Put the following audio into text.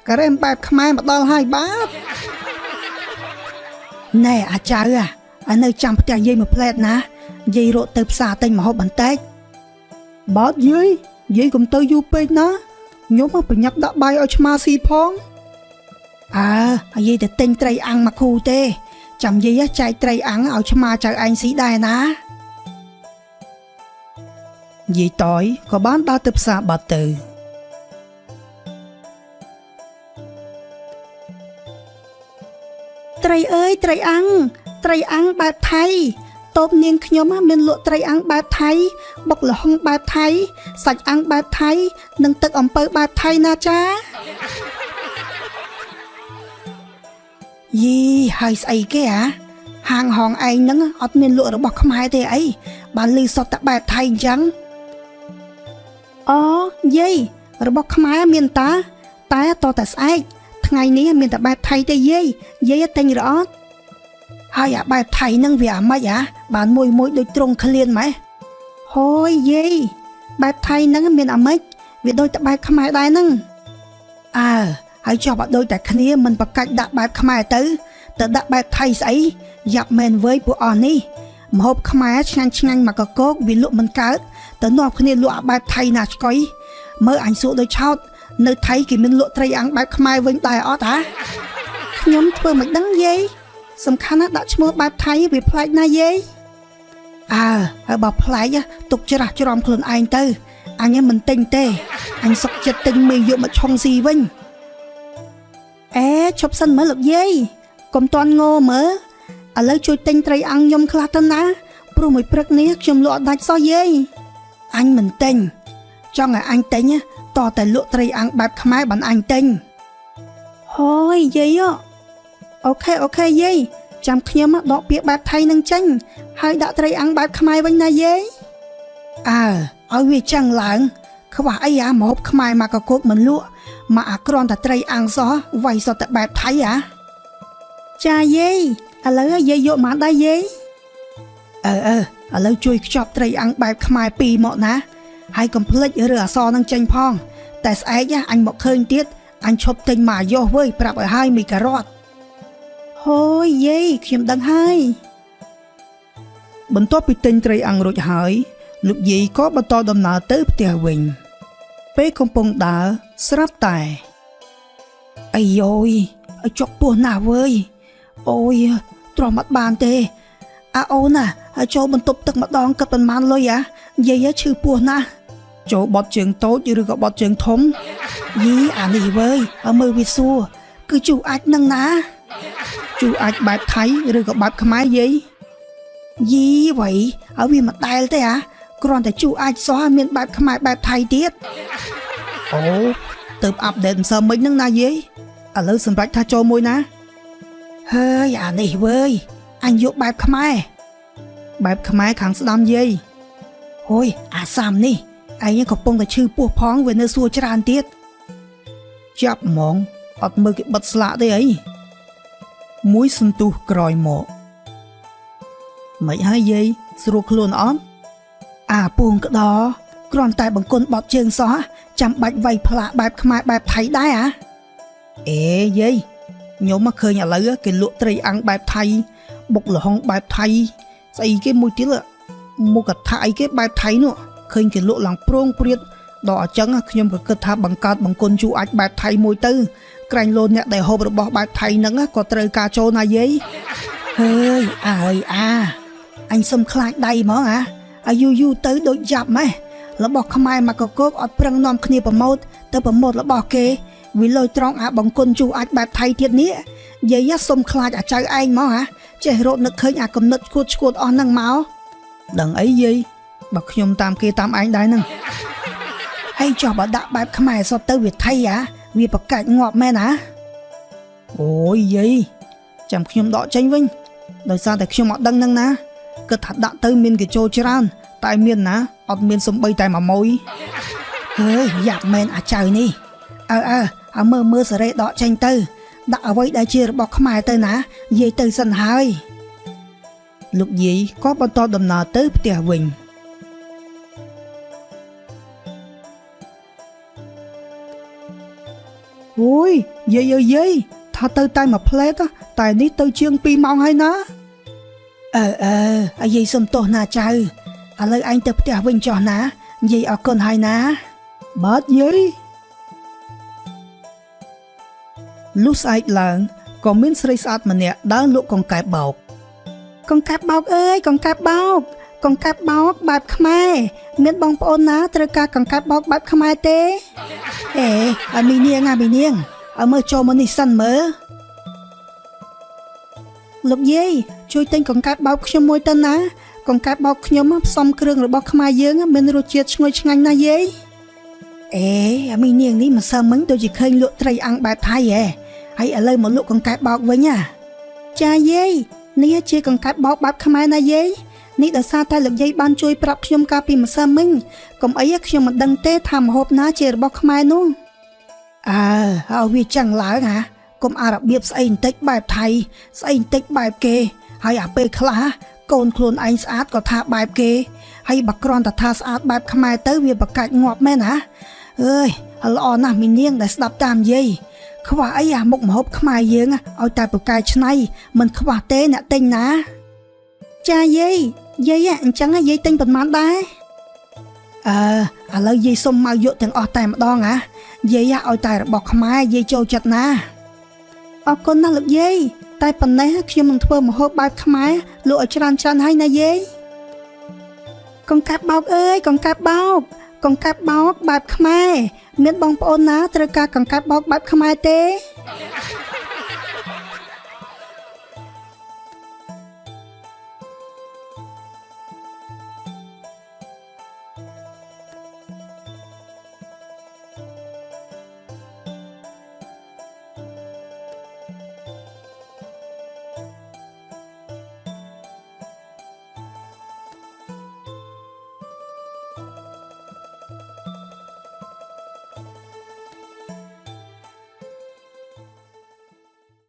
ការ៉េមបែបខ្មែរមកដល់ហើយបាទណែអាចៅអានៅចាំផ្ទះយាយមួយផ្លែតណាយាយរកទៅផ្សារទិញម្ហូបបន្តិចបាទយាយកុំទៅយូរពេកណាខ្ញុំប្រញាប់ដាក់បាយឲ្យឆ្មាស៊ីផងយាយទៅទិញត្រីអាំងមកគូទេចាំយាយចែកត្រីអាំងឲ្យឆ្មាចៅឯងស៊ីដែរណាយាយតយក៏បានដើរទៅផ្សារបាត់ទៅត្រីអើយត្រីអាំងបែបថៃតូបនាងខ្ញុំមានលក់ត្រីអាំងបែបថៃបុកល្ហុងបែបថៃសាច់អាំងបែបថៃនិងទឹកអំពៅបែបថៃណាចាយីហើយស្អីគេហាងហងឯងហ្នឹងអត់មានលក់របស់ខ្មែរទេអីបានលឺសតតែបែបថៃអញ្ចឹងអូយាយរបស់ខ្មែរមានតែតតែស្អែកថ្ងៃនេះមានតែបែបថៃទេយាយទិញរអត់ហើយអាបែបថៃហ្នឹងវាអាម៉េចបានមួយដូចត្រង់ឃ្លានម៉េះហូយយាយបែបថៃហ្នឹងមានអាម៉េចវាដូចតែបែបខ្មែរដែរហ្នឹងហើយចុះបើដូចតែគ្នាមិនប្រកាច់ដាក់បែបខ្មែរទៅដាក់បែបថៃស្អីយ៉ាប់មែនវើយពួកអស់នេះម្ហូបខ្មែរឆ្ងាញ់មកកកវាលក់មិនកើតទៅនាំគ្នាលក់អាបែបថៃណាឆ្កុយមើលអញសួរដូចឆោតនៅថៃគេមានលក់ត្រីអាំងបែបខ្មែរវិញដែរអត់ខ្ញុំធ្វើមិនដឹងយាយសំខាន់ណាស់ដាក់ឈ្មោះបែបថៃវាប្លែកណាយាយហើយបើប្លែកទុកច្រាស់ច្រំខ្លួនឯងទៅអញមិនទិញទេអញសុកចិត្តទិញមេយកមកឆុងស៊ីវិញឈប់សិនមើលលោកយាយកុំតន់ងមើលឥឡូវជួយទិញត្រីអាំងខ្ញុំខ្លះទៅណាព្រោះមួយព្រឹកនេះខ្ញុំលក់អត់ដាច់សោះយាយអញមិនទិញចង់ឲ្យអញទិញតតែលក់ត្រីអាំងបែបខ្មែរបានអញទិញហូយយាយអូខេយាយចាំខ្ញុំដកពាក្យបែបថៃនឹងចេញហើយដាក់ត្រីអាំងបែបខ្មែរវិញណាយាយឲ្យវាចឹងឡើងខ្វះអីម្ហូបខ្មែរមកកកមិនលក់មកអាគ្រាន់តែត្រីអាំងសោះវាយសតតែបែបថៃចាយាយឥឡូវយាយយកមកដែរយាយឥឡូវជួយខ្ចប់ត្រីអាំងបែបខ្មែរ2មកណាហើយកុំភ្លេចរើអសនឹងចេញផងតែស្អែកអញមកឃើញទៀតអញឈប់ទិញមកយោវើយប្រាប់ឲ្យហើយមីការ៉ុតហូយយាយខ្ញុំដឹងហើយបន្ទាប់ពីទិញត្រីអាំងរួចហើយលោកយាយក៏បន្តដំណើរទៅផ្ទះវិញពេលកំពុងដើរស្រាប់តែអាយយចុកពោះណាស់វើយអូយទ្រាំអត់បានទេអូនចូលបន្ទប់ទឹកម្ដងគិតប៉ុន្មានលុយយាយឈឺពោះណាស់ចូលបត់ជើងតូចឬក៏បត់ជើងធំយីអានេះវើយមើលវាសួរគឺជូអាចនឹងណាជូអាចបែបថៃឬក៏បែបខ្មែរយាយយីវ៉ៃឲ្យវាមិនដែលទេគ្រាន់តែជូអាចសោះមានបែបខ្មែរបែបថៃទៀតអូទៅអាប់ដេតម្សិលមិញហ្នឹងណាយាយឥឡូវសម្រេចថាចូលមួយណាហើយអានេះវើយអញយកបែបខ្មែរខាងស្ដាំយាយហូយអាសាមនេះឯងកំពុងតែឈឺពោះផងវានៅសួរច្រើនទៀតចាប់ហ្មងអត់មើលគេបិទស្លាកទេអីមួយសន្ទុះក្រោយមកមិនហើយយាយស្រួលខ្លួនអត់ពូងក្តោគ្រាន់តែបង្គន់បត់ជើងសោះចាំបាច់វាយផ្លាកបែបខ្មែរបែបថៃដែរយាយខ្ញុំមកឃើញឥឡូវគេលក់ត្រីអាំងបែបថៃបុកល្ហុងបែបថៃស្អីគេមួយទៀតមុខកថាអីគេបែបថៃនោះឃើញគេលក់ឡើងប្រងព្រាតដល់អញ្ចឹងខ្ញុំក៏គិតថាបង្កើតបង្គន់ជូអាចបែបថៃមួយទៅក្រែងលោអ្នកដែលហូបរបស់បែបថៃហ្នឹងក៏ត្រូវការចូលណាយាយហើយអញសុំខ្លាចដៃហ្មងអាយូទៅដូចយ៉ាប់ម៉េះរបស់ខ្មែរមកកកអត់ប្រឹងនាំគ្នាប្រម៉ូតទៅប្រម៉ូតរបស់គេវាលុយត្រង់បង្គន់ជូអាចបែបថៃទៀតនេះយាយសុំខ្លាចអាចៅឯងហ្មងចេះរត់នឹកឃើញអាកំណត់ឈួតអស់ហ្នឹងមកដឹងអីយាយបើខ្ញុំតាមគេតាមឯងដែរហ្នឹងហើយចុះបើដាក់បែបខ្មែរសតទៅវាថៃវាប្រកាច់ងាប់មែនអូយយាយចាំខ្ញុំដកចេញវិញដោយសារតែខ្ញុំអត់ដឹងហ្នឹងណាគិតថាដាក់ទៅមានគេចូលច្រើនតែមានណាអត់មានសំបីតែមួយម៉ួយហើយយ៉ាប់មែនអាចៅនេះមើលសេរីដកចេញទៅដាក់អ្វីដែលជារបស់ខ្មែរទៅណាយាយទៅសិនហើយលោកយាយក៏បន្តដំណើរទៅផ្ទះវិញ អូយយាយអើយយាយថាទៅតែមួយផ្លែតតែនេះទៅជាង2ម៉ោងហើយណាយាយសុំទោសណាចៅឥឡូវឯងទៅផ្ទះវិញចុះណាយាយអរគុណហើយណាបាទយាយលុះស្អែកឡើងក៏មានស្រីស្អាតម្នាក់ដើរលក់កង្កែបបោកកង្កែបបោកអើយកង្កែបបោកកង្កែបបោកបែបខ្មែរមានបងប្អូនណាត្រូវការកង្កែបបោកបែបខ្មែរទេអមីនាងឲ្យមើលចូលមកនេះសិនមើលលោកយាយជួយទិញកង្កែបបោកខ្ញុំមួយទៅណាកង្កែបបោកខ្ញុំផ្សំគ្រឿងរបស់ខ្មែរយើងមានរសជាតិឈ្ងុយឆ្ងាញ់ណាស់យាយអាមីនាងនេះមិនសើមិញដូចជាឃើញលក់ត្រីអាំងបែបថៃហើយឥឡូវមកលក់កង្កែបបោកវិញចាយាយនេះជាកង្កែបបោកបែបខ្មែរណាយាយនេះដោយសារតែលោកយាយបានជួយប្រាប់ខ្ញុំកាលពីម្សិលមិញកុំអីខ្ញុំមិនដឹងទេថាម្ហូបណាជារបស់ខ្មែរនោះឲ្យវាចឹងឡើងកុំអារបៀបស្អីបន្តិចបែបថៃស្អីបន្តិចបែបគេហើយអាពេលខ្លះកូនខ្លួនឯងស្អាតក៏ថាបែបគេហើយបើគ្រាន់តែថាស្អាតបែបខ្មែរទៅវាប្រកាច់ងាប់មែនអើយល្អណាស់មីនាងដែលស្ដាប់តាមយាយខ្វះអីមុខម្ហូបខ្មែរយើងឲ្យតែប្រកែកឆ្នៃមិនខ្វះទេអ្នកទិញណាចាយាយអញ្ចឹងយាយទិញប៉ុន្មានដែរឥឡូវយាយសុំមកយកទាំងអស់តែម្ដងយាយឲ្យតែរបស់ខ្មែរយាយចូលចិត្តណាអរគុណណាស់លោកយាយតែប៉ុណ្ណេះខ្ញុំនឹងធ្វើម្ហូបបែបខ្មែរលក់ឲ្យច្រើនហើយណាយាយកង្កែបបោកអើយកង្កែបបោកកង្កែបបោកបែបខ្មែរមានបងប្អូនណាត្រូវការកង្កែបបោកបែបខ្មែរទេ